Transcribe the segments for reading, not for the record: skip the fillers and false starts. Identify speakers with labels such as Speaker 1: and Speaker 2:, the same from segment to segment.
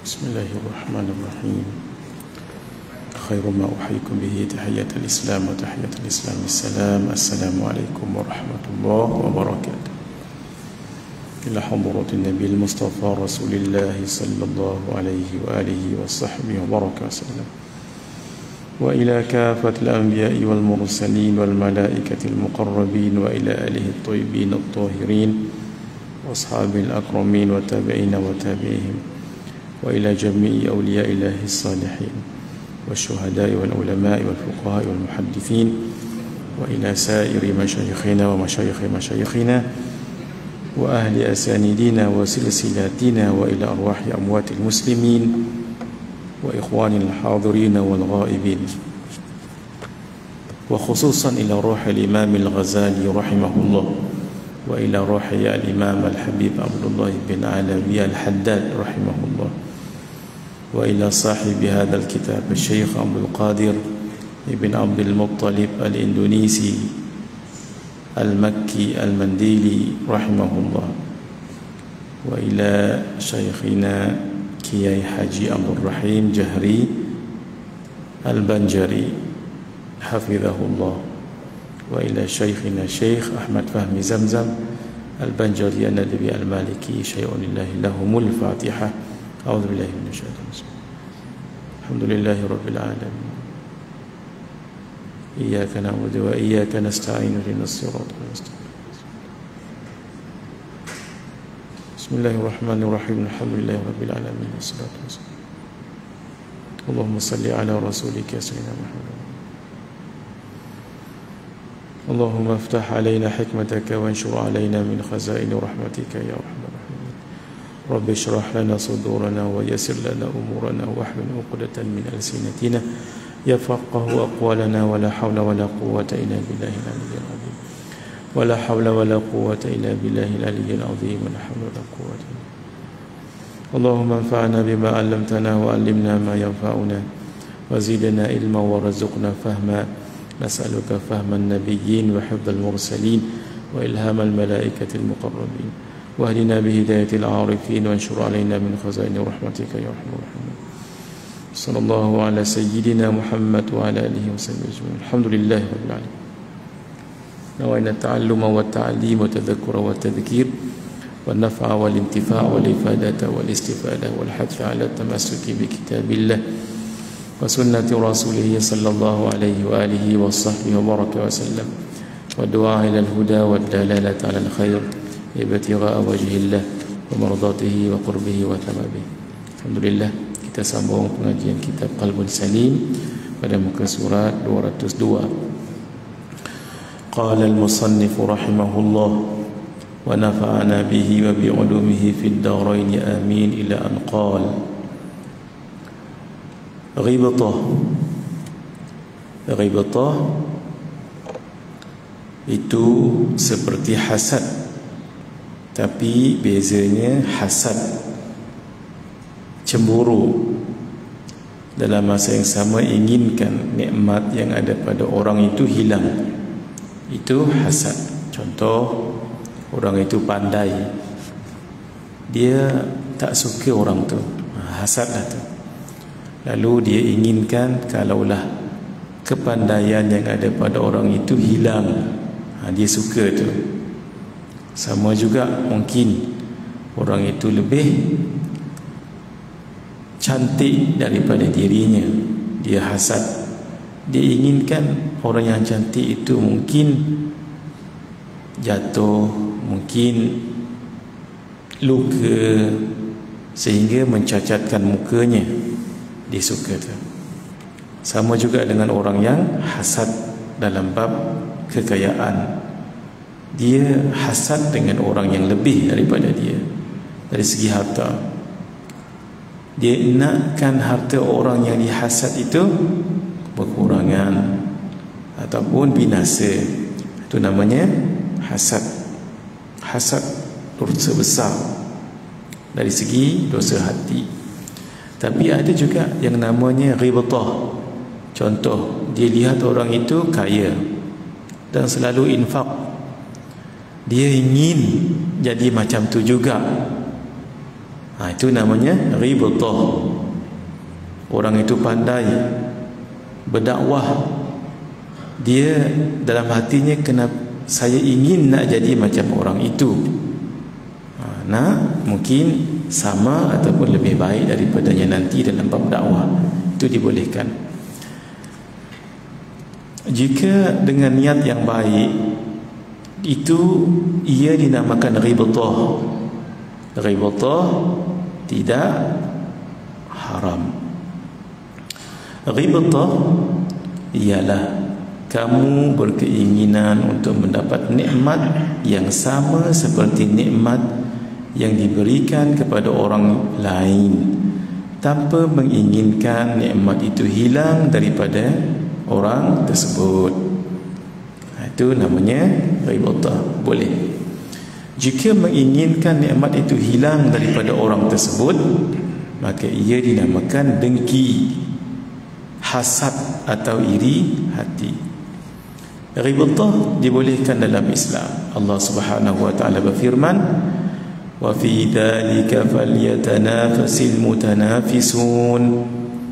Speaker 1: Bismillahirrahmanirrahim. Khairu ma uhyikum bihi tahiyatul Islam wa tahiyatul Islam assalam. Assalamualaikum warahmatullahi wabarakatuh. Ila hadratin Nabi Mustafa Rasulillah sallallahu alaihi wa alihi wa sahbihi wa baraka wasallam. Wa ila kafatil anbiya'i wal mursalin wal malaikatil muqarrabin wa ila alihi at-tayyibin at-tahirin wa ashabil akramin wa tabi'ina wa tabi'ihim wa ila jami'i awliya'illahi as-salihin والشهداء والعلماء والفقهاء والمحدثين وإلى سائر مشايخنا ومشايخ مشايخنا وأهل أسانيدنا وسلسلاتنا وإلى أرواح أموات المسلمين وإخوان الحاضرين والغائبين وخصوصا إلى روح الإمام الغزالي رحمه الله وإلى روح الإمام الحبيب عبد الله بن علوي الحداد رحمه الله وإلى صاحب هذا الكتاب الشيخ عبد القادر ابن عبد المطلب الإندونيسي المكي المنديلي رحمه الله وإلى شيخنا كياي حاجي عبد الرحيم جهري البنجري حفظه الله وإلى شيخنا شيخ أحمد فهمي زمزم البنجري الندبي المالكي شيء لله لهم الفاتحة. أعوذ بالله من الشيطان الرجيم. الحمد لله رب العالمين. إياك نعبد وإياك نستعين اهدنا الصراط المستقيم. بسم الله الرحمن الرحيم. الحمد لله رب العالمين والصلاة والسلام. اللهم صل على رسولك سيدنا محمد. اللهم افتح علينا حكمتك وانشر علينا من خزائن رحمتك يا أرحم الراحمين. رب اشرح لنا صدورنا ويسر لنا أمورنا واحلل عقدة من ألسنتنا يفقهوا أقوالنا ولا حول ولا قوة إلا بالله العلي العظيم. ولا حول ولا قوة إلا بالله العلي العظيم. ولا حول ولا قوة إلا بالله. اللهم انفعنا بما علمتنا وعلمنا ما ينفعنا وزدنا علما وارزقنا فهما. نسألك فهم النبيين وحفظ المرسلين وإلهام الملائكة المقربين واهدنا بهداية العارفين وانشر علينا من خزائن رحمتك يا أرحم الراحمين. صلى الله على سيدنا محمد وعلى آله وصحبه أجمعين. الحمد لله رب العالمين. نوينا التعلم والتعليم والتذكر والتذكير والنفع والانتفاع والإفادة والاستفادة والحث على التمسك بكتاب الله وسنة رسوله صلى الله عليه وآله وصحبه وبارك وسلم والدعاء إلى الهدى والدلالة على الخير ibtigha'a wajhillah wa mardatihi wa qurbihi wa thawabihi. Alhamdulillah, kita sambung pengajian kitab Qalbun Salim pada muka surat 202. Qala al-musannif rahimahullah wa nafa'ana bihi wa bi 'ulumihi fid darain amin ila an qala ghibtah itu seperti hasad, tapi bezanya hasad cemburu dalam masa yang sama inginkan nikmat yang ada pada orang itu hilang. Itu hasad. Contoh, orang itu pandai, dia tak suka orang tu, hasad lah tu. Lalu dia inginkan kalaulah kepandaian yang ada pada orang itu hilang, dia suka tu. Sama juga mungkin orang itu lebih cantik daripada dirinya, dia hasad. Dia inginkan orang yang cantik itu mungkin jatuh, mungkin luka sehingga mencacatkan mukanya. Dia suka tu. Sama juga dengan orang yang hasad dalam bab kekayaan. Dia hasad dengan orang yang lebih daripada dia dari segi harta. Dia nakkan harta orang yang dihasad itu berkurangan ataupun binasa. Itu namanya hasad. Hasad dosa besar dari segi dosa hati. Tapi ada juga yang namanya ghibtah. Contoh, dia lihat orang itu kaya dan selalu infak. Dia ingin jadi macam tu juga. Itu namanya ghibthah. Orang itu pandai berdakwah, dia dalam hatinya saya ingin nak jadi macam orang itu, mungkin sama ataupun lebih baik daripadanya nanti dalam bab dakwah. Itu dibolehkan. Jika dengan niat yang baik, itu ia dinamakan ghibthah. Ghibthah tidak haram. Ghibthah ialah kamu berkeinginan untuk mendapat nikmat yang sama seperti nikmat yang diberikan kepada orang lain, tanpa menginginkan nikmat itu hilang daripada orang tersebut. Itu namanya ghibthah. Boleh. Jika menginginkan nikmat itu hilang daripada orang tersebut, maka ia dinamakan dengki, hasad atau iri hati. Ghibthah dibolehkan dalam Islam. Allah Subhanahu wa taala berfirman, wa fi dzalika falyatanafasil mutanafisun,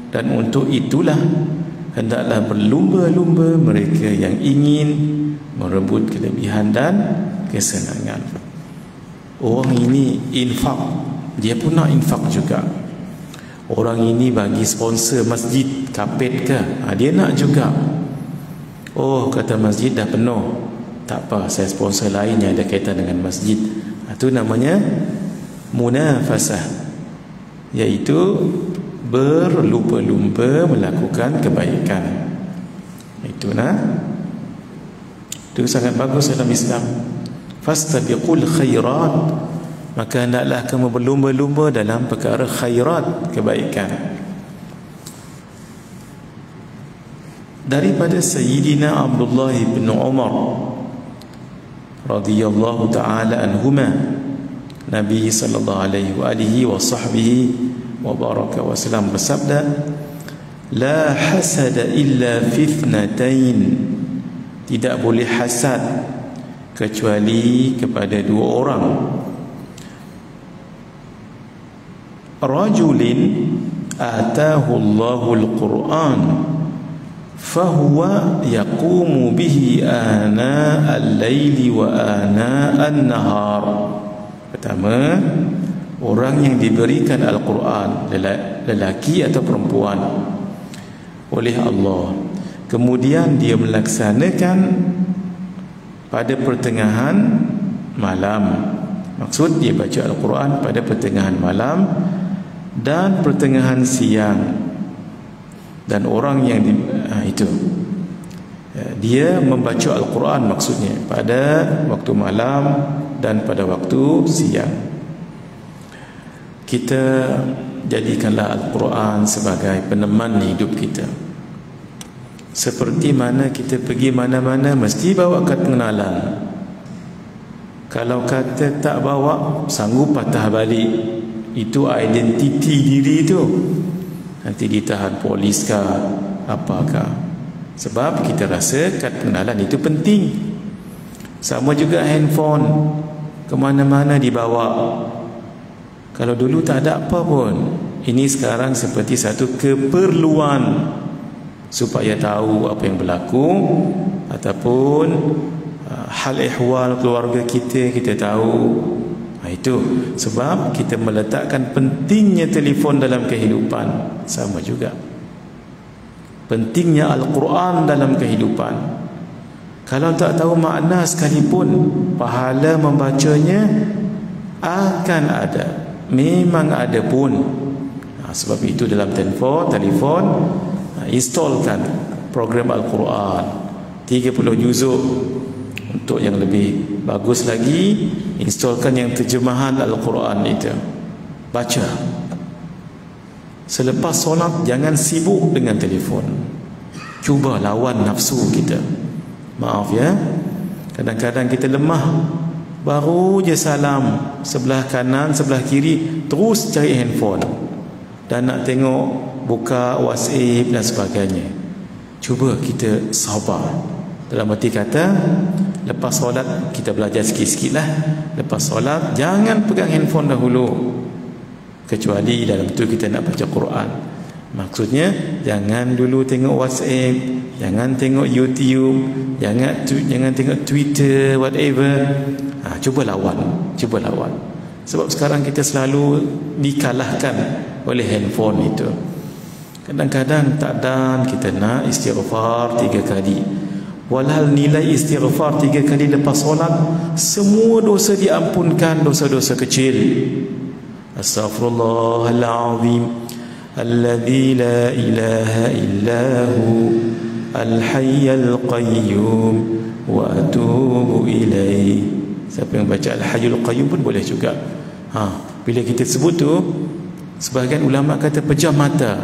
Speaker 1: dan untuk itulah hendaklah berlumba-lumba mereka yang ingin merebut kelebihan dan kesenangan. Orang ini infak, dia pun nak infak juga. Orang ini bagi sponsor masjid kapet ke, dia nak juga. Oh, kata masjid dah penuh, tak apa, saya sponsor lain yang ada kaitan dengan masjid. Itu namanya munafasah, iaitu berlumba-lumba melakukan kebaikan. Itu sangat bagus dalam Islam. Fastabiqul khairat, maka hendaklah kamu berlumba-lumba dalam perkara khairat, kebaikan. Daripada Sayyidina Abdullah bin Umar radhiyallahu ta'ala anhuma, Nabi sallallahu alaihi wa sahbihi wa baraka wa salam bersabda, la hasada illa fi ithnatain, tidak boleh hasad kecuali kepada dua orang. Rajulin atahu Allahul Quran fahuwa yaqumu bihi ana al-laili wa ana an-nahar. Pertama, orang yang diberikan Al-Quran, lelaki atau perempuan, oleh Allah, kemudian dia melaksanakan pada pertengahan malam. Maksud dia baca Al-Quran pada pertengahan malam dan pertengahan siang. Dan orang yang dia membaca Al-Quran, maksudnya pada waktu malam dan pada waktu siang. Kita jadikanlah Al-Quran sebagai peneman hidup kita. Seperti mana kita pergi mana-mana mesti bawa kad pengenalan. Kalau kata tak bawa, sanggup patah balik. Itu identiti diri itu. Nanti ditahan polis kah, apakah. Sebab kita rasa kad pengenalan itu penting. Sama juga handphone, kemana-mana dibawa. Kalau dulu tak ada apa pun, ini sekarang seperti satu keperluan supaya tahu apa yang berlaku, ataupun hal ehwal keluarga kita tahu. Itu sebab kita meletakkan pentingnya telefon dalam kehidupan. Sama juga pentingnya Al-Quran dalam kehidupan. Kalau tak tahu makna sekalipun, pahala membacanya akan ada, memang ada pun. Sebab itu dalam telefon installkan program Al-Quran 30 juzuk. Untuk yang lebih bagus lagi, installkan yang terjemahan Al-Quran itu, baca. Selepas solat jangan sibuk dengan telefon. Cuba lawan nafsu kita. Maaf ya, kadang-kadang kita lemah, baru je salam, sebelah kanan sebelah kiri terus cari handphone dan nak tengok buka WhatsApp dan sebagainya. Cuba kita sabar. Dalam arti kata, lepas solat kita belajar sikit-sikit lah. Lepas solat jangan pegang handphone dahulu. kecuali dalam tu kita nak baca Quran. Maksudnya jangan dulu tengok WhatsApp, jangan tengok YouTube, jangan tengok Twitter, whatever. Cuba lawan. Sebab sekarang kita selalu dikalahkan oleh handphone itu. Kadang-kadang tak dan kita nak istighfar 3 kali. Walhal nilai istighfar 3 kali lepas solat, semua dosa diampunkan, dosa-dosa kecil. Astaghfirullahalazim alladzi la ilaha illahu al-hayyul qayyum wa atubu ilaih. Siapa yang baca al-hayyul qayyum pun boleh juga. Bila kita sebut tu, sebahagian ulama kata pejam mata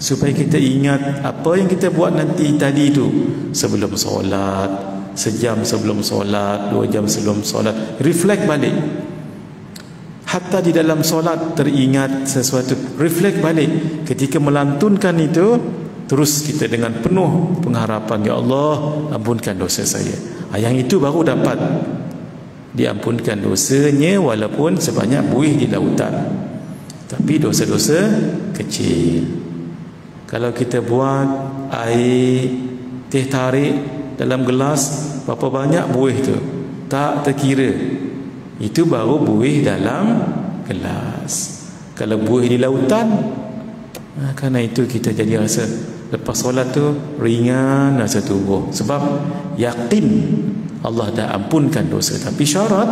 Speaker 1: supaya kita ingat apa yang kita buat nanti tadi tu, sebelum solat, sejam sebelum solat, 2 jam sebelum solat, reflect balik. Hatta di dalam solat teringat sesuatu, reflect balik. Ketika melantunkan itu, terus kita dengan penuh pengharapan, ya Allah, ampunkan dosa saya. Yang itu baru dapat diampunkan dosanya, walaupun sebanyak buih di lautan, tapi dosa-dosa kecil. Kalau kita buat air teh tarik dalam gelas, berapa banyak buih tu tak terkira, itu baru buih dalam gelas. Kalau buih di lautan, kerana itu kita jadi rasa lepas solat tu ringan rasa tubuh, sebab yakin Allah dah ampunkan dosa. Tapi syarat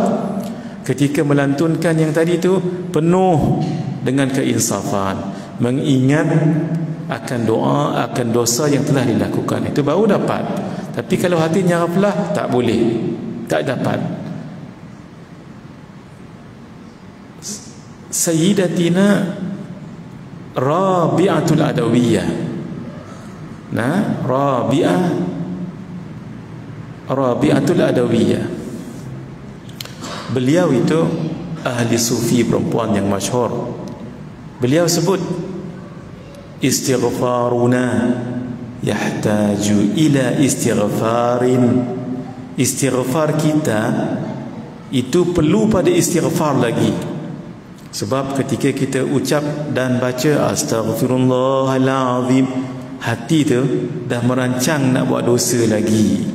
Speaker 1: ketika melantunkan yang tadi tu penuh dengan keinsafan, mengingat akan doa, akan dosa yang telah dilakukan, itu baru dapat. Tapi kalau hatinya ghaflah, tak boleh, tak dapat. Sayyidatina Rabi'atul Adawiyah, Rabi'atul Adawiyah, beliau itu ahli sufi perempuan yang masyhur. Beliau sebut, istighfaruna yahtaju ila istighfarin. Istighfar kita itu perlu pada istighfar lagi. Sebab ketika kita ucap dan baca astaghfirullahalazim, hati tu dah merancang nak buat dosa lagi,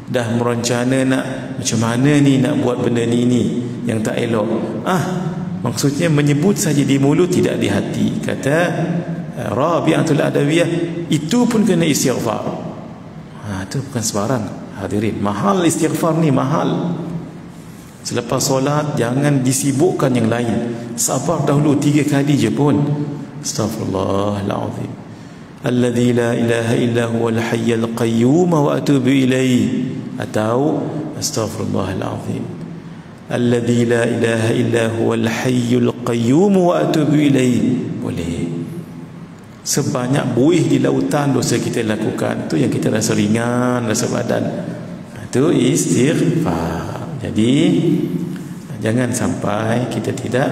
Speaker 1: dah merencana nak macam mana ni nak buat benda ni yang tak elok. Maksudnya menyebut saja di mulut, tidak di hati. Kata Rabi'atul Adawiyah, itu pun kena istighfar. Itu bukan sebarang, hadirin. Mahal istighfar ni, mahal. Selepas solat jangan disibukkan yang lain. Sabar dahulu 3 kali je pun. Astaghfirullahalazim alladzi la ilaha illa huwal hayyul qayyum wa atubu ilaih. Atau astaghfirullahalazim alladzi la ilaha illa huwal hayyul qayyum wa atubu ilaih. Boleh. Sebanyak buih di lautan dosa kita lakukan, tu yang kita rasa ringan, rasa badan, itu istighfar. Jadi jangan sampai kita tidak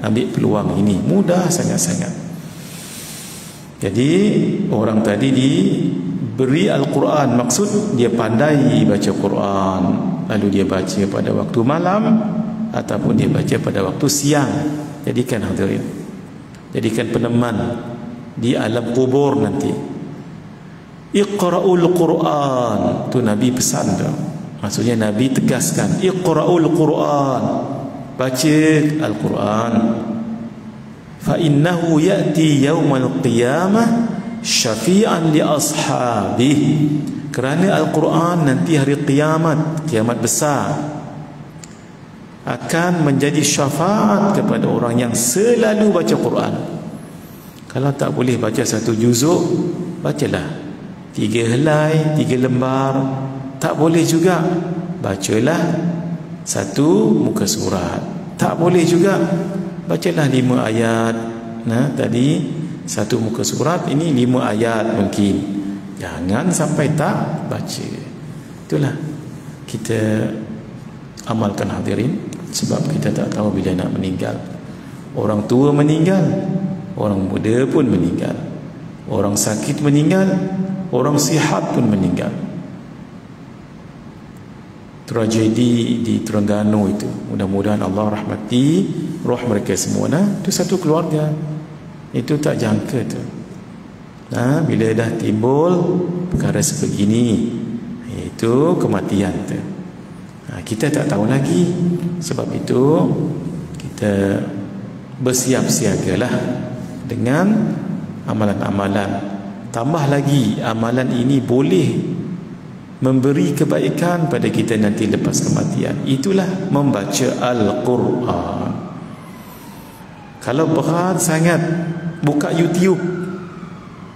Speaker 1: ambil peluang ini, mudah sangat-sangat. Jadi orang tadi diberi Al-Quran, maksud dia pandai baca Quran, lalu dia baca pada waktu malam ataupun dia baca pada waktu siang. Jadikan hadirin, jadikan peneman di alam kubur nanti. Iqra'ul Quran, tu Nabi pesan tu. Maksudnya Nabi tegaskan, Iqra'ul Quran, baca Al-Quran, fa innahu ya'ti yaumal qiyamah syafi'an li ashabih. Kerana Al-Quran nanti hari kiamat, kiamat besar, akan menjadi syafaat kepada orang yang selalu baca Quran. Kalau tak boleh baca 1 juzuk, bacalah 3 helai, 3 lembar. Tak boleh juga, bacalah 1 muka surat. Tak boleh juga, bacalah 5 ayat. Tadi 1 muka surat, ini 5 ayat mungkin. Jangan sampai tak baca. Itulah kita amalkan hadirin. Sebab kita tak tahu bila nak meninggal. Orang tua meninggal, orang muda pun meninggal, orang sakit meninggal, orang sihat pun meninggal. Tragedi di Terengganu itu, mudah-mudahan Allah rahmati roh mereka semua. Itu satu keluarga. Itu tak jangka tu. Bila dah timbul perkara sebegini, itu kematian tu. Kita tak tahu lagi. Sebab itu kita bersiap siagalah dengan amalan-amalan. Tambah lagi, amalan ini boleh memberi kebaikan pada kita nanti lepas kematian. Itulah membaca Al-Quran. Kalau berat sangat, buka YouTube,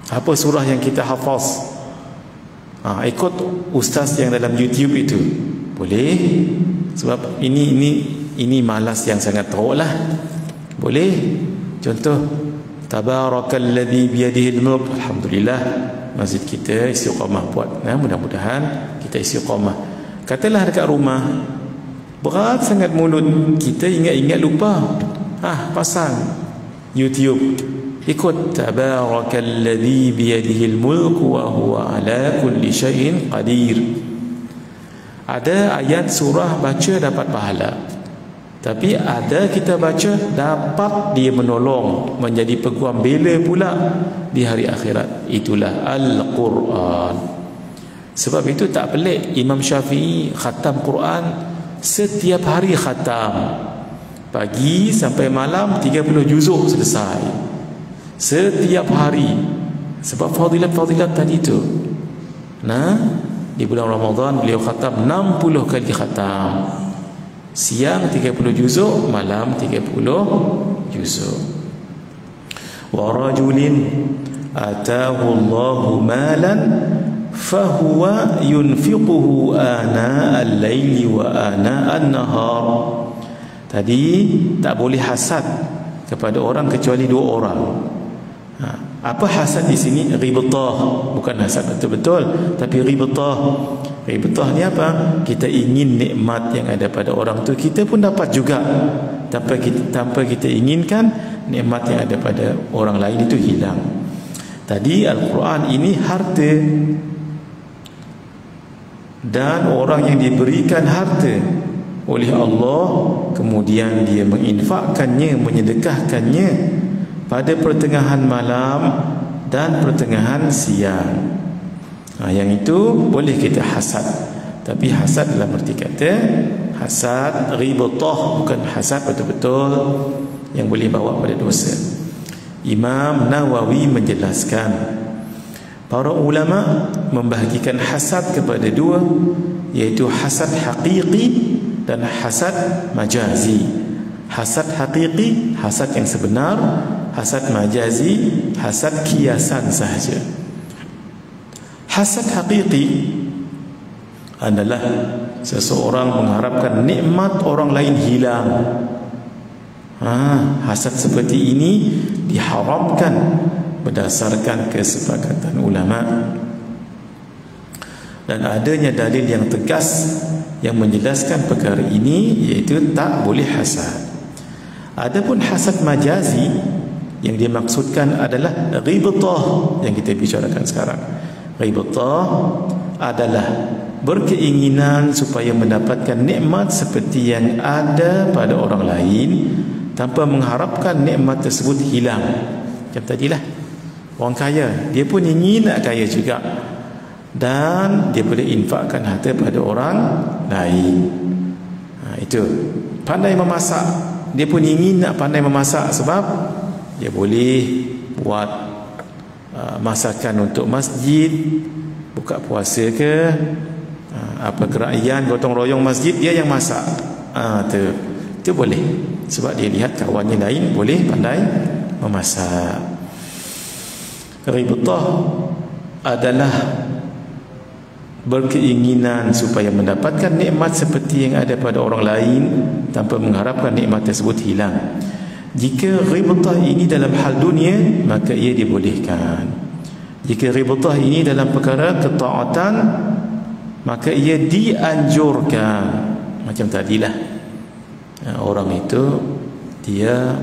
Speaker 1: apa surah yang kita hafaz, ikut ustaz yang dalam YouTube itu boleh. Sebab ini malas yang sangat teruk lah. Boleh. Contoh, Tabarakalladzi biyadihil mulk. Alhamdulillah, masjid kita istiqamah buat. Mudah-mudahan kita istiqamah. Katalah dekat rumah berat sangat mulut, kita ingat-ingat lupa, pasang YouTube, ikut Tabarakalladzi biyadihil mulk wa huwa ala kulli syai'in qadir. Ada ayat surah baca dapat pahala, tapi ada kita baca dapat dia menolong, menjadi peguam bela pula di hari akhirat. Itulah Al-Quran. Sebab itu tak pelik Imam Syafi'i khatam Quran setiap hari khatam. Pagi sampai malam 30 juzuk selesai. Setiap hari. Sebab fadilat-fadilat tadi tu. Di bulan Ramadan beliau khatam 60 kali khatam. Siang 30 juzuk, malam 30 juzuk. Wa rajulin atahu Allahu malan fahuwa yunfiquhu ana al-laili wa ana an-nahar. Tadi tak boleh hasad kepada orang kecuali dua orang. Apa hasad di sini? Ghibtah, bukan hasad betul-betul, tapi ghibtah. Ghibtah ni apa? Kita ingin nikmat yang ada pada orang tu kita pun dapat juga, tanpa kita inginkan nikmat yang ada pada orang lain itu hilang. Tadi Al-Quran ini harta, dan orang yang diberikan harta oleh Allah kemudian dia menginfakkannya, menyedekahkannya pada pertengahan malam dan pertengahan siang. Yang itu boleh kita hasad. Tapi hasad dalam arti kata hasad ghibtah, bukan hasad betul-betul yang boleh bawa pada dosa. Imam Nawawi menjelaskan, para ulama membahagikan hasad kepada dua, iaitu hasad haqiqi dan hasad majazi. Hasad haqiqi, hasad yang sebenar. Hasad majazi, hasad kiasan sahaja. Hasad haqiqi adalah seseorang mengharapkan nikmat orang lain hilang. Hasad seperti ini diharamkan berdasarkan kesepakatan ulama, dan adanya dalil yang tegas yang menjelaskan perkara ini, iaitu tak boleh hasad. Adapun hasad majazi yang dimaksudkan adalah ghibtah yang kita bicarakan sekarang. Ghibtah adalah berkeinginan supaya mendapatkan nikmat seperti yang ada pada orang lain tanpa mengharapkan nikmat tersebut hilang. Macam tadilah, orang kaya, dia pun ingin nak kaya juga, dan dia boleh infakkan harta pada orang lain. Itu pandai memasak, dia pun ingin nak pandai memasak sebab dia boleh buat masakan untuk masjid, buka puasa ke, apa kerajaan, gotong royong masjid, dia yang masak. Itu boleh, sebab dia lihat kawannya lain boleh pandai memasak. Ghibtah adalah berkeinginan supaya mendapatkan nikmat seperti yang ada pada orang lain tanpa mengharapkan nikmat tersebut hilang. Jika ghibtah ini dalam hal dunia, maka ia dibolehkan. Jika ghibtah ini dalam perkara ketaatan, maka ia dianjurkan. Macam tadilah, orang itu dia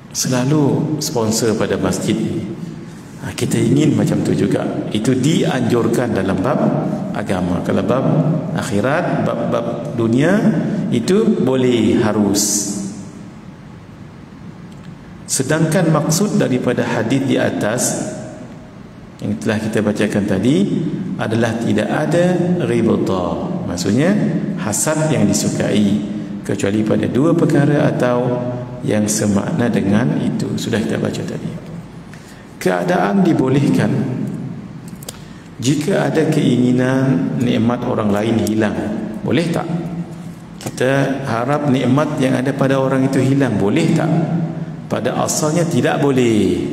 Speaker 1: selalu sponsor pada masjid ini, kita ingin macam tu juga. Itu dianjurkan dalam bab agama. Kalau bab akhirat, bab dunia, itu boleh, harus. Sedangkan maksud daripada hadis di atas yang telah kita bacakan tadi adalah tidak ada ghibta, maksudnya hasad yang disukai, kecuali pada dua perkara atau yang semakna dengan itu. Sudah kita baca tadi. Keadaan dibolehkan jika ada keinginan nikmat orang lain hilang. Boleh tak? Kita harap nikmat yang ada pada orang itu hilang. Boleh tak? Pada asalnya tidak boleh,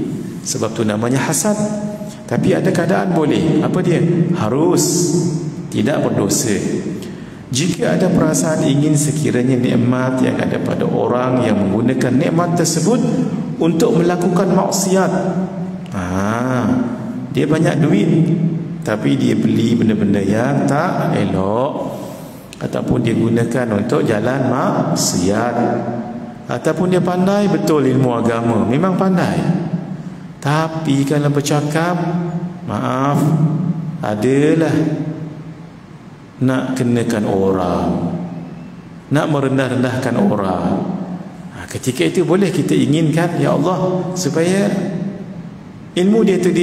Speaker 1: sebab tu namanya hasad. Tapi ada keadaan boleh. Apa dia? Harus tidak berdosa. Jika ada perasaan ingin sekiranya nikmat yang ada pada orang yang menggunakan nikmat tersebut untuk melakukan maksiat. Dia banyak duit, tapi dia beli benda-benda yang tak elok, ataupun dia gunakan untuk jalan maksiat, ataupun dia pandai betul ilmu agama, memang pandai, tapi kalau bercakap, maaf, adalah nak kenakan orang, nak merendah-rendahkan orang. Ketika itu boleh kita inginkan, ya Allah, supaya ilmu dia tu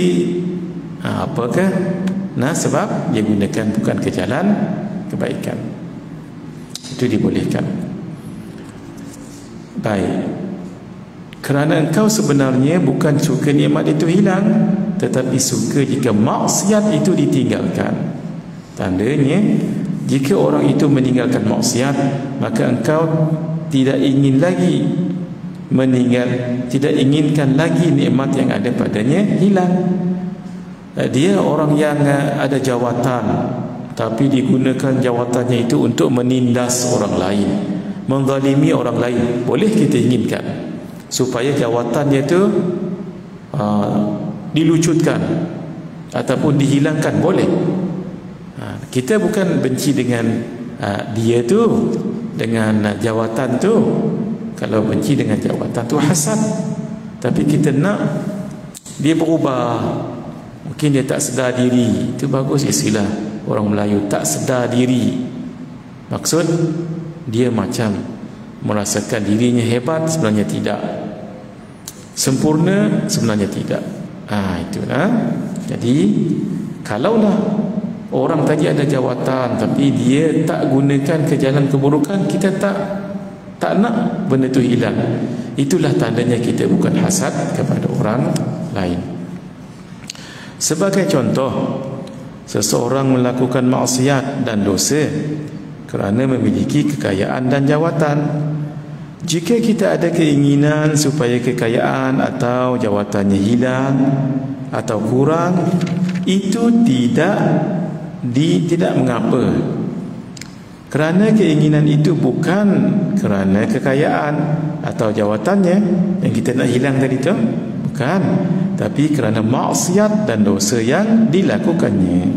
Speaker 1: apakah? Sebab dia gunakan bukan ke jalan kebaikan. Itu dibolehkan. Baik. Kerana engkau sebenarnya bukan suka nikmat itu hilang, tetapi suka jika maksiat itu ditinggalkan. Tandanya, jika orang itu meninggalkan maksiat, maka engkau tidak ingin lagi tidak inginkan lagi nikmat yang ada padanya hilang. Dia orang yang ada jawatan, tapi digunakan jawatannya itu untuk menindas orang lain, menzalimi orang lain. Boleh kita inginkan supaya jawatannya itu dilucutkan ataupun dihilangkan, boleh. Kita bukan benci dengan dia tu, dengan jawatan tu. Kalau benci dengan jawatan tu hasad. Tapi kita nak dia berubah. Mungkin dia tak sedar diri. Itu bagus istilah orang Melayu, tak sedar diri. Maksud dia macam merasakan dirinya hebat, sebenarnya tidak. Sempurna, sebenarnya tidak. Itulah. Jadi kalaulah orang tadi ada jawatan, tapi dia tak gunakan ke jalan keburukan, kita tak nak benda tu hilang. Itulah tandanya kita bukan hasad kepada orang lain. Sebagai contoh, seseorang melakukan maksiat dan dosa kerana memiliki kekayaan dan jawatan. Jika kita ada keinginan supaya kekayaan atau jawatannya hilang atau kurang, itu tidak mengapa. Kerana keinginan itu bukan kerana kekayaan atau jawatannya yang kita nak hilang tadi tu, bukan, tapi kerana maksiat dan dosa yang dilakukannya.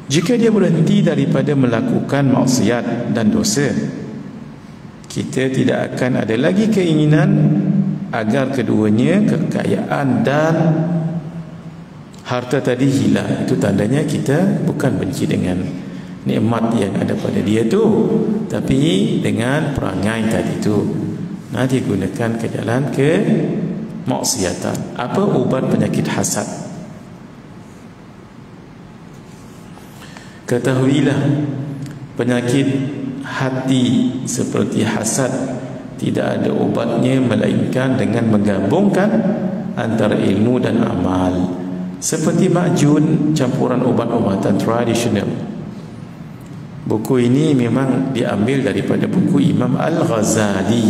Speaker 1: Jika dia berhenti daripada melakukan maksiat dan dosa, kita tidak akan ada lagi keinginan agar keduanya, kekayaan dan harta tadi hilang. Itu tandanya kita bukan benci dengan nikmat yang ada pada dia tu, tapi dengan perangai tadi tu, dia gunakan ke jalan ke maksiatan. Apa ubat penyakit hasad? Ketahuilah, penyakit hati seperti hasad tidak ada ubatnya melainkan dengan menggabungkan antara ilmu dan amal, seperti makjun, campuran ubat-ubatan tradisional. Buku ini memang diambil daripada buku Imam Al-Ghazali.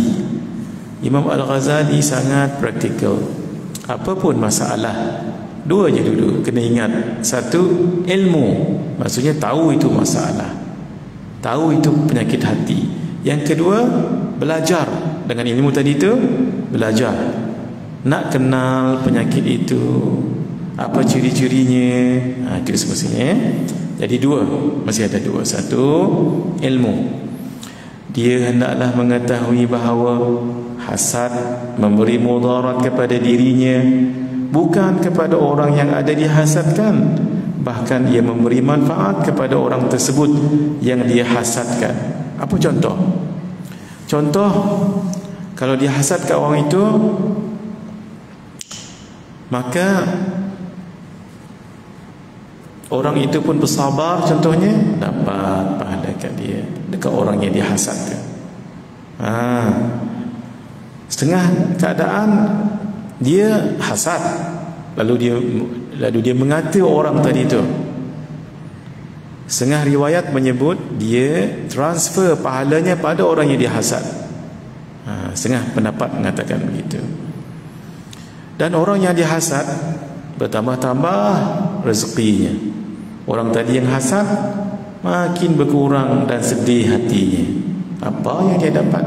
Speaker 1: Imam Al-Ghazali sangat praktikal. Apapun masalah, dua je dulu kena ingat. Satu, ilmu, maksudnya tahu itu masalah, tahu itu penyakit hati. Yang kedua, belajar. Dengan ilmu tadi itu, belajar nak kenal penyakit itu, apa ciri-cirinya. Itu semestinya. Jadi dua, masih ada dua. Satu, ilmu. Dia hendaklah mengetahui bahawa hasad memberi mudarat kepada dirinya, bukan kepada orang yang ada dihasadkan. Bahkan ia memberi manfaat kepada orang tersebut yang dia hasadkan. Apa contoh? Contoh, kalau dia hasadkan orang itu, maka orang itu pun bersabar, contohnya dapat pahala kat dia, dekat orang yang dihasadkan. Setengah keadaan dia hasad, lalu dia mengata orang tadi tu. Setengah riwayat menyebut dia transfer pahalanya pada orang yang dihasad. Setengah pendapat mengatakan begitu. Dan orang yang dihasad bertambah-tambah rezekinya. Orang tadi yang hasad makin berkurang dan sedih hatinya. Apa yang dia dapat?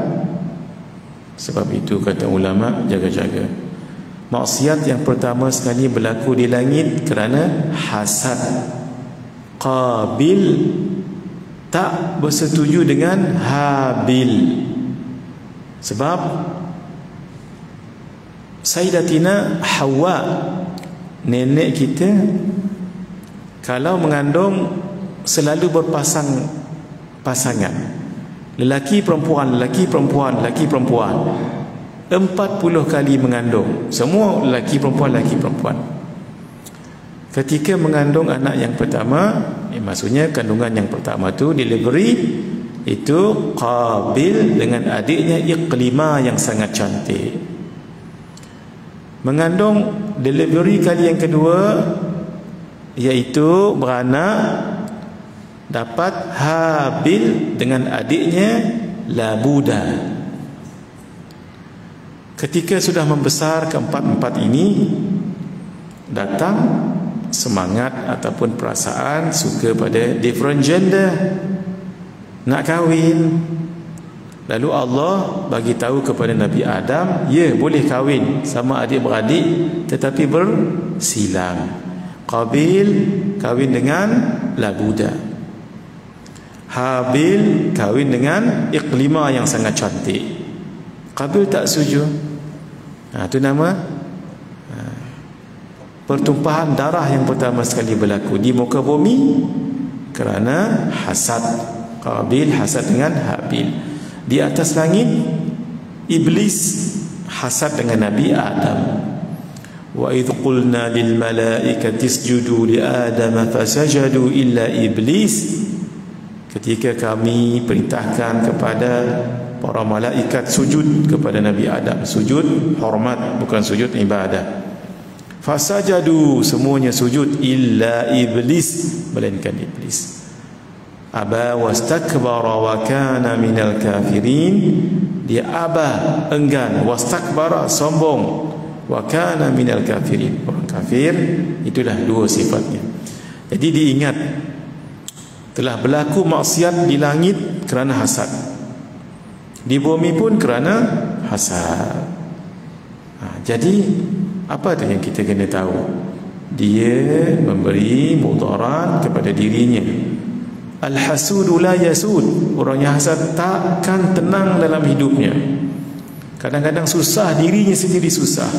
Speaker 1: Sebab itu kata ulama, jaga-jaga. Maksiat yang pertama sekali berlaku di langit kerana hasad. Qabil tak bersetuju dengan Habil. Sebab Sayyidatina Hawa, nenek kita, kalau mengandung selalu pasangan, lelaki perempuan, lelaki perempuan, lelaki perempuan. 40 kali mengandung, semua lelaki perempuan, lelaki perempuan. Ketika mengandung anak yang pertama, maksudnya kandungan yang pertama tu, delivery, itu Qabil dengan adiknya Iqlimah yang sangat cantik. Mengandung delivery kali yang kedua, iaitu beranak, dapat Habil dengan adiknya Labuda. Ketika sudah membesar keempat-empat ini, datang semangat ataupun perasaan suka pada different gender, nak kahwin. Lalu Allah bagi tahu kepada Nabi Adam, ya boleh kahwin sama adik-beradik, tetapi bersilang. Qabil kahwin dengan Labuda, Habil kahwin dengan Iqlimah yang sangat cantik. Qabil tak setuju. Itu nama pertumpahan darah yang pertama sekali berlaku di muka bumi kerana hasad. Qabil hasad dengan Habil. Di atas langit, Iblis hasad dengan Nabi Adam. Wa idh qulna lil malaikati isjudu li Adam fasajadu illa Iblis. Ketika kami perintahkan kepada para malaikat sujud kepada Nabi Adam, sujud hormat, bukan sujud ibadah. Fasajadu, semuanya sujud, illa Iblis, melainkan Iblis. Aba wastakbara wa kana minal kafirin. Dia aba, enggan, wastakbara, sombong, wa kana minal kafirin, orang kafir. Itulah dua sifatnya. Jadi diingat, telah berlaku maksiat di langit kerana hasad, di bumi pun kerana hasad. Jadi apa tu yang kita kena tahu? Dia memberi mudarat kepada dirinya. Al-hasudu la yasud. Orang yang hasad takkan tenang dalam hidupnya. Kadang-kadang susah, dirinya sendiri susah.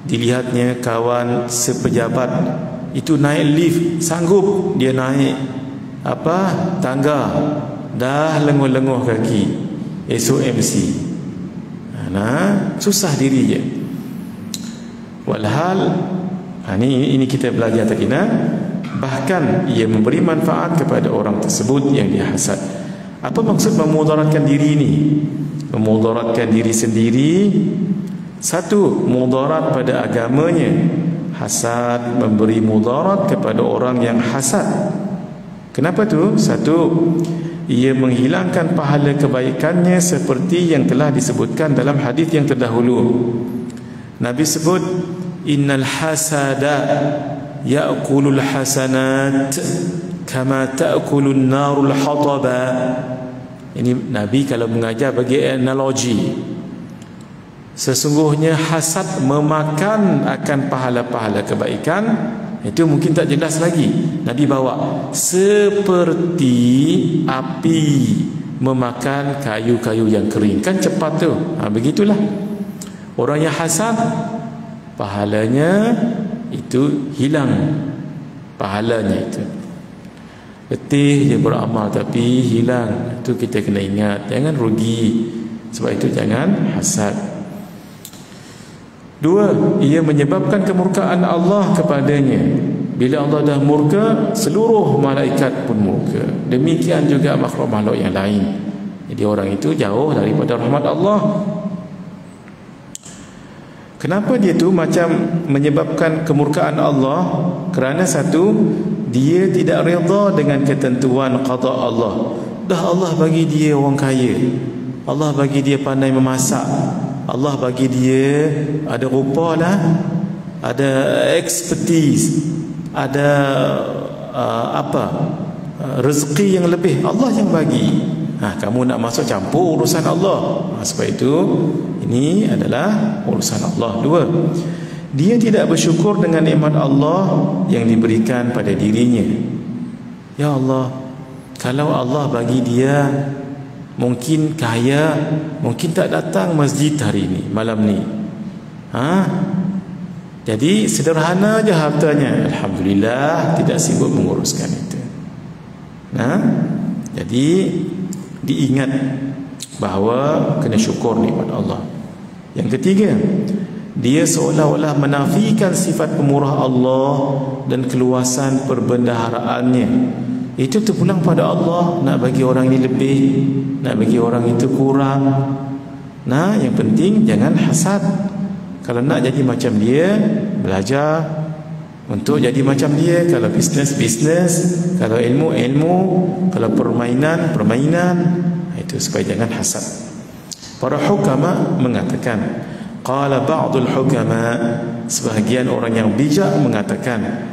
Speaker 1: Dilihatnya kawan sepejabat itu naik lift, sanggup dia naik tangga, dah lenguh-lenguh kaki, SOMC. Susah dirinya. Walhal ini kita belajar tadi, bahkan ia memberi manfaat kepada orang tersebut yang dihasad. Apa maksud memudaratkan diri ini? Memudaratkan diri sendiri, satu, mudarat pada agamanya. Hasad memberi mudarat kepada orang yang hasad. Kenapa tu? Satu, ia menghilangkan pahala kebaikannya seperti yang telah disebutkan dalam hadis yang terdahulu. Nabi sebut, innal hasada ya'kulul hasanat kama ta'kulun narul hataba. Ini Nabi kalau mengajar bagi analogi. Sesungguhnya hasad memakan akan pahala-pahala kebaikan. Itu mungkin tak jelas lagi. Nabi bawa seperti api memakan kayu-kayu yang kering. Kan cepat tu. Begitulah orang yang hasad, pahalanya itu hilang. Pahalanya itu letih dia beramal tapi hilang. Itu kita kena ingat, jangan rugi. Sebab itu jangan hasad. Dua, ia menyebabkan kemurkaan Allah kepadanya. Bila Allah dah murka, seluruh malaikat pun murka. Demikian juga makhluk-makhluk yang lain. Jadi orang itu jauh daripada rahmat Allah. Kenapa dia tu macam menyebabkan kemurkaan Allah? Kerana satu, dia tidak redha dengan ketentuan qada Allah. Dah Allah bagi dia orang kaya, Allah bagi dia pandai memasak, Allah bagi dia ada rupa lah, ada expertise, ada rezeki yang lebih, Allah yang bagi. Kamu nak masuk campur urusan Allah. Sebab itu ini adalah urusan Allah. Dua, dia tidak bersyukur dengan nikmat Allah yang diberikan pada dirinya. Ya Allah, kalau Allah bagi dia mungkin kaya, mungkin tak datang masjid hari ini, malam ni. Jadi sederhana je hartanya, alhamdulillah, tidak sibuk menguruskan itu. Jadi diingat bahawa kena syukur nikmat Allah. Yang ketiga, dia seolah-olah menafikan sifat pemurah Allah dan keluasan perbendaharaannya. Itu terpulang pada Allah, nak bagi orang ini lebih, nak bagi orang itu kurang. Yang penting jangan hasad. Kalau nak jadi macam dia, belajar untuk jadi macam dia. Kalau bisnes, kalau ilmu, kalau permainan. Itu supaya jangan hasad. Para hukama mengatakan, qala ba'dul hukama, sebahagian orang yang bijak mengatakan,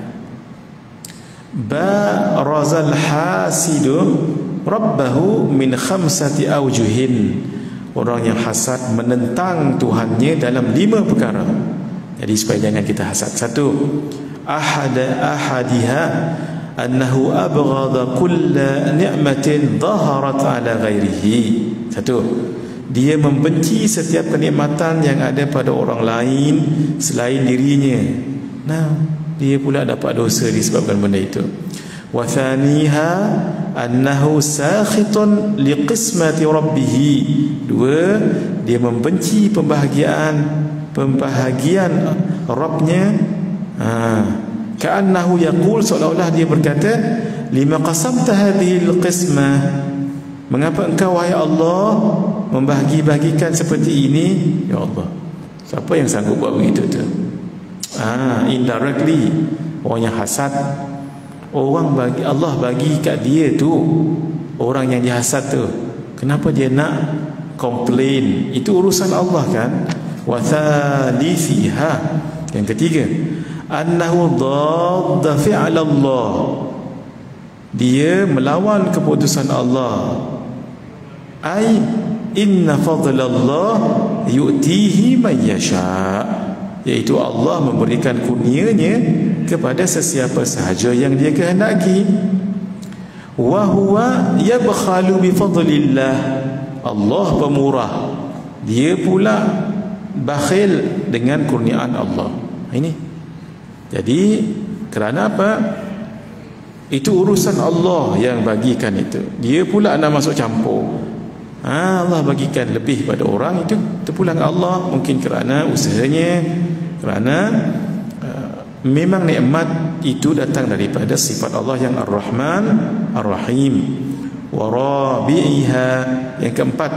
Speaker 1: barazal hasidu rabbahu min khamsati awjuhin. Orang yang hasad menentang Tuhannya dalam 5 perkara. Jadi supaya jangan kita hasad. Satu, ahadiha annahu abghadha kulla ni'matin dhaharat ala ghairihi. Satu, dia membenci setiap kenikmatan yang ada pada orang lain selain dirinya. Dia pula dapat dosa disebabkan benda itu. Wa thaniha annahu sakhitun liqismati rabbih. Dua, dia membenci pembahagian Rabbnya. Ka'annahu yaqul, seolah-olah dia berkata, lima qasamta hadhihi alqismah, mengapa engkau wahai Allah membahagi-bahagikan seperti ini? Ya Allah, siapa yang sanggup buat begitu tu? Indirectly, orang yang hasad, orang bagi Allah bagi kat dia tu, orang yang dihasad tu, kenapa dia nak komplain? Itu urusan Allah kan. Wa thalithiha, yang ketiga, annahu dadda fi'al Allah, dia melawan keputusan Allah. Ai inna fadlallah yu'tihi man yasha, iaitu Allah memberikan kurnianya kepada sesiapa sahaja yang dia kehendaki. Wa huwa yabkhalu bi fadlillah, Allah pemurah, dia pula bakhil dengan kurniaan Allah. Ini jadi kerana apa? Itu urusan Allah yang bagikan itu. Dia pula nak masuk campur. Allah bagikan lebih pada orang, itu terpulang Allah. Mungkin kerana usahanya, kerana memang nikmat itu datang daripada sifat Allah yang Ar-Rahman Ar-Rahim. Wa rabi'iha, yang keempat,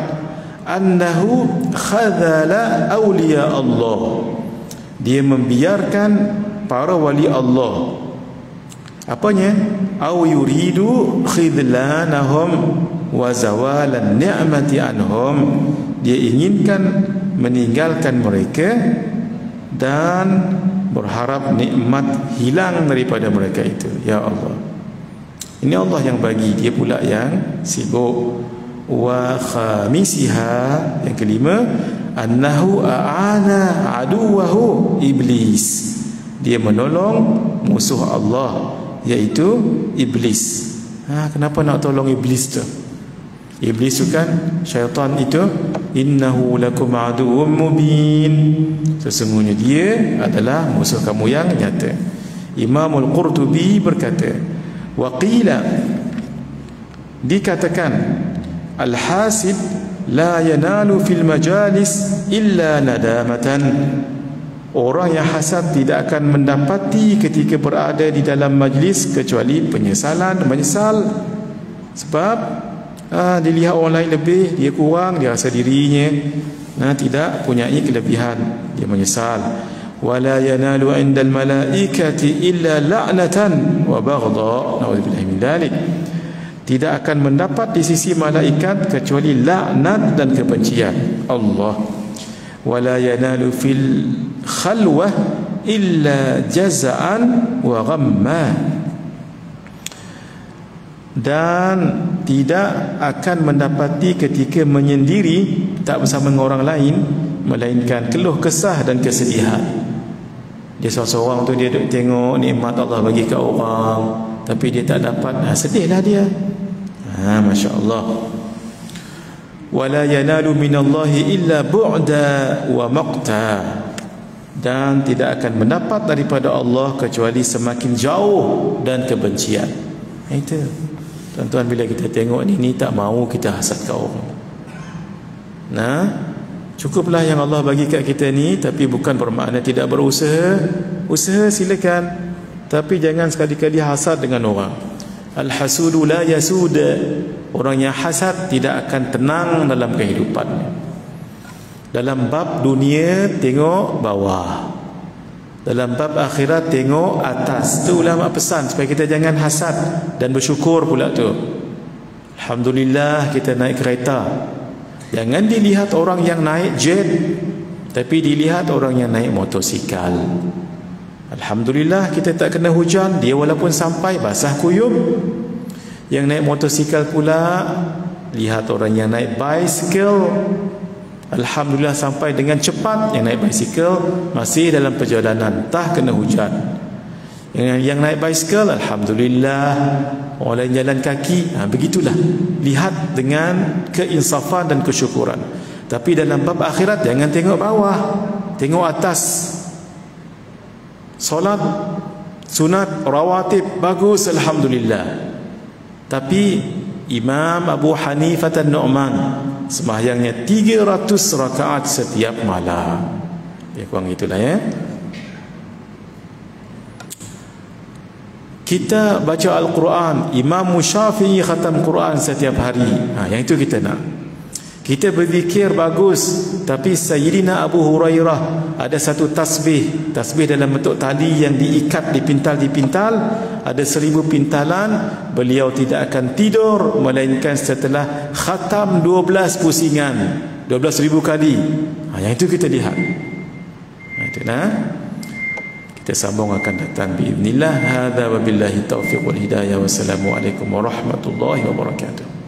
Speaker 1: annahu khadhala awliya Allah, dia membiarkan para wali Allah. Apanya? Au yuridu khidlanahum wa zawalan ni'mati anhum, dia inginkan meninggalkan mereka dan berharap nikmat hilang daripada mereka itu. Ya Allah, ini Allah yang bagi, dia pula yang sibuk. Wa khamisiha, yang kelima, annahu a'ana aduwahu iblis, dia menolong musuh Allah, iaitu iblis. Kenapa nak tolong iblis tu? Iblis tu kan syaitan itu, innahu lakum aduwwum mubin, sesungguhnya dia adalah musuh kamu yang nyata. Imam Al-Qurtubi berkata, wa qila, dikatakan, al-hasid la yanalu fil majalis illa nadamatan, Orang yang hasad tidak akan mendapati ketika berada di dalam majlis kecuali penyesalan, menyesal. Sebab dilihat orang lain lebih, dia kurang, dia rasa dirinya tidak punyai kelebihan, dia menyesal. Wala yanalu 'indal malaikati illa la'natan wa baghdha. Nauzubillahi min dzalik. Tidak akan mendapat di sisi malaikat kecuali laknat dan kebencian. Allah. Wala yanalu fil khalwah illa jaza'an wa ghamma. Dan tidak akan mendapati ketika menyendiri tak bersama dengan orang lain melainkan keluh kesah dan kesedihan. Dia seorang-seorang tu, dia duk tengok nikmat Allah bagi kat orang, tapi dia tak dapat, sedihlah dia. Masya-Allah. Wala yanalu minallahi illa bu'da wa maqta. Dan tidak akan mendapat daripada Allah kecuali semakin jauh dan kebencian. Itu tuan-tuan, bila kita tengok ni tak mahu kita hasad kat orang. Cukuplah yang Allah bagi kat kita ni, tapi bukan bermakna tidak berusaha. Usaha silakan, tapi jangan sekali-kali hasad dengan orang. Al-hasudu la yasud. Orang yang hasad tidak akan tenang dalam kehidupannya. Dalam bab dunia tengok bawah, dalam bab akhirat tengok atas. Tu ulama pesan supaya kita jangan hasad dan bersyukur pula tu. Alhamdulillah kita naik kereta. Jangan dilihat orang yang naik jet, tapi dilihat orang yang naik motosikal. Alhamdulillah kita tak kena hujan, dia walaupun sampai basah kuyup. Yang naik motosikal pula, lihat orang yang naik bicycle. Alhamdulillah sampai dengan cepat. Yang naik bicycle masih dalam perjalanan, tak kena hujan. Yang naik bicycle, alhamdulillah. Orang lain jalan kaki, begitulah. Lihat dengan keinsafan dan kesyukuran. Tapi dalam bab akhirat jangan tengok bawah, tengok atas. Solat sunat rawatib bagus, alhamdulillah. Tapi Imam Abu Hanifah An-Nu'man sembahyangnya 300 rakaat setiap malam. Ya, kurang itulah ya. Kita baca Al-Quran, Imam Syafi'i khatam Quran setiap hari. Yang itu kita nak. Kita berzikir bagus, tapi Sayyidina Abu Hurairah ada satu tasbih dalam bentuk tali yang diikat dipintal, ada 1000 pintalan. Beliau tidak akan tidur melainkan setelah khatam 12 pusingan, 12,000 kali. Yang itu kita lihat. Itu kita sambung akan datang biiznillah. Hadza wabillahi taufiq wal hidayah. Wassalamualaikum warahmatullahi wabarakatuh.